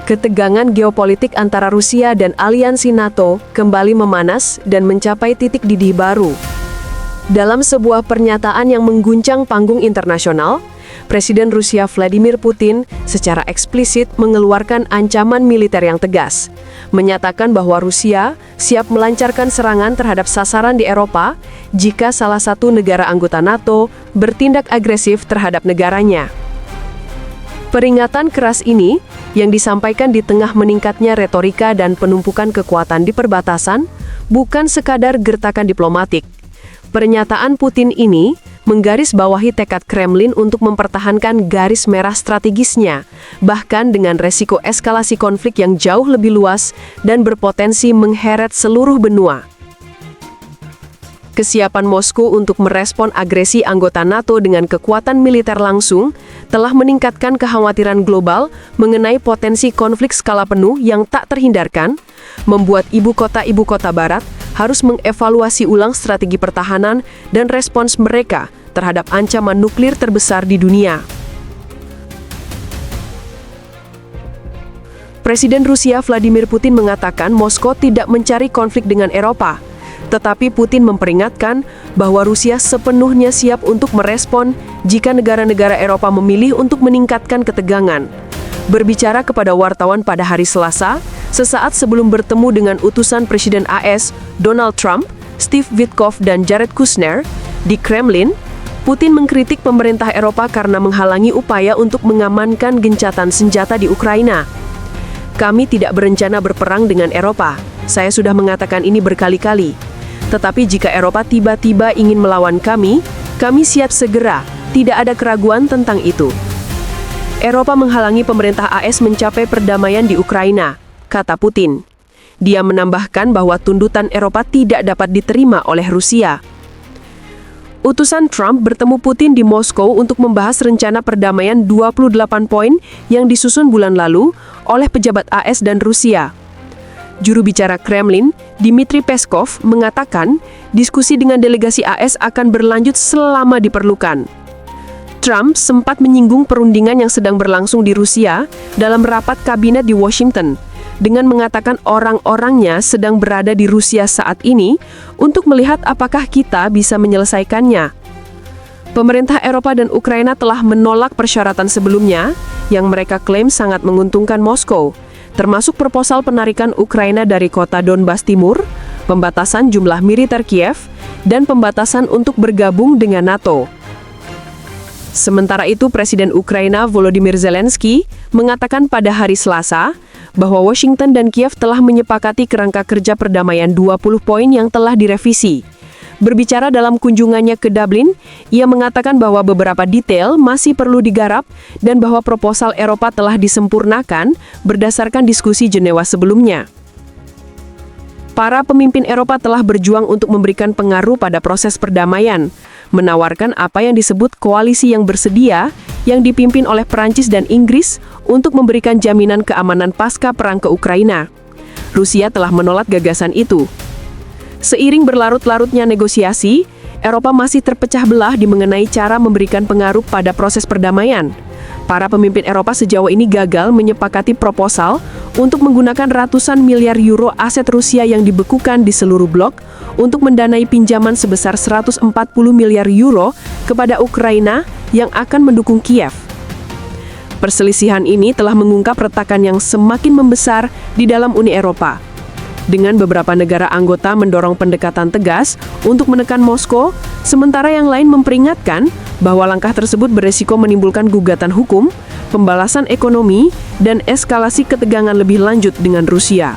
Ketegangan geopolitik antara Rusia dan aliansi NATO kembali memanas dan mencapai titik didih baru. Dalam sebuah pernyataan yang mengguncang panggung internasional, Presiden Rusia Vladimir Putin secara eksplisit mengeluarkan ancaman militer yang tegas, menyatakan bahwa Rusia siap melancarkan serangan terhadap sasaran di Eropa jika salah satu negara anggota NATO bertindak agresif terhadap negaranya. Peringatan keras ini yang disampaikan di tengah meningkatnya retorika dan penumpukan kekuatan di perbatasan bukan sekadar gertakan diplomatik. Pernyataan Putin ini menggarisbawahi tekad Kremlin untuk mempertahankan garis merah strategisnya, bahkan dengan resiko eskalasi konflik yang jauh lebih luas dan berpotensi mengheret seluruh benua. Kesiapan Moskow untuk merespon agresi anggota NATO dengan kekuatan militer langsung telah meningkatkan kekhawatiran global mengenai potensi konflik skala penuh yang tak terhindarkan, membuat ibu kota barat harus mengevaluasi ulang strategi pertahanan dan respons mereka terhadap ancaman nuklir terbesar di dunia. Presiden Rusia Vladimir Putin mengatakan Moskow tidak mencari konflik dengan Eropa, tetapi Putin memperingatkan bahwa Rusia sepenuhnya siap untuk merespon jika negara-negara Eropa memilih untuk meningkatkan ketegangan. Berbicara kepada wartawan pada hari Selasa, sesaat sebelum bertemu dengan utusan Presiden AS Donald Trump, Steve Witkoff, dan Jared Kushner di Kremlin, Putin mengkritik pemerintah Eropa karena menghalangi upaya untuk mengamankan gencatan senjata di Ukraina. Kami tidak berencana berperang dengan Eropa. Saya sudah mengatakan ini berkali-kali. Tetapi jika Eropa tiba-tiba ingin melawan kami siap segera, tidak ada keraguan tentang itu. Eropa menghalangi pemerintah AS mencapai perdamaian di Ukraina, kata Putin. Dia menambahkan bahwa tuntutan Eropa tidak dapat diterima oleh Rusia. Utusan Trump bertemu Putin di Moskow untuk membahas rencana perdamaian 28 poin yang disusun bulan lalu oleh pejabat AS dan Rusia. Juru bicara Kremlin, Dmitry Peskov, mengatakan diskusi dengan delegasi AS akan berlanjut selama diperlukan. Trump sempat menyinggung perundingan yang sedang berlangsung di Rusia dalam rapat kabinet di Washington, dengan mengatakan orang-orangnya sedang berada di Rusia saat ini untuk melihat apakah kita bisa menyelesaikannya. Pemerintah Eropa dan Ukraina telah menolak persyaratan sebelumnya yang mereka klaim sangat menguntungkan Moskow, termasuk proposal penarikan Ukraina dari kota Donbas Timur, pembatasan jumlah militer Kiev, dan pembatasan untuk bergabung dengan NATO. Sementara itu, Presiden Ukraina Volodymyr Zelensky mengatakan pada hari Selasa bahwa Washington dan Kiev telah menyepakati kerangka kerja perdamaian 20 poin yang telah direvisi. Berbicara dalam kunjungannya ke Dublin, ia mengatakan bahwa beberapa detail masih perlu digarap dan bahwa proposal Eropa telah disempurnakan berdasarkan diskusi Jenewa sebelumnya. Para pemimpin Eropa telah berjuang untuk memberikan pengaruh pada proses perdamaian, menawarkan apa yang disebut koalisi yang bersedia yang dipimpin oleh Perancis dan Inggris untuk memberikan jaminan keamanan pasca perang ke Ukraina. Rusia telah menolak gagasan itu. Seiring berlarut-larutnya negosiasi, Eropa masih terpecah belah di mengenai cara memberikan pengaruh pada proses perdamaian. Para pemimpin Eropa sejauh ini gagal menyepakati proposal untuk menggunakan ratusan miliar euro aset Rusia yang dibekukan di seluruh blok untuk mendanai pinjaman sebesar 140 miliar euro kepada Ukraina yang akan mendukung Kiev. Perselisihan ini telah mengungkap retakan yang semakin membesar di dalam Uni Eropa, dengan beberapa negara anggota mendorong pendekatan tegas untuk menekan Moskow, sementara yang lain memperingatkan bahwa langkah tersebut beresiko menimbulkan gugatan hukum, pembalasan ekonomi, dan eskalasi ketegangan lebih lanjut dengan Rusia.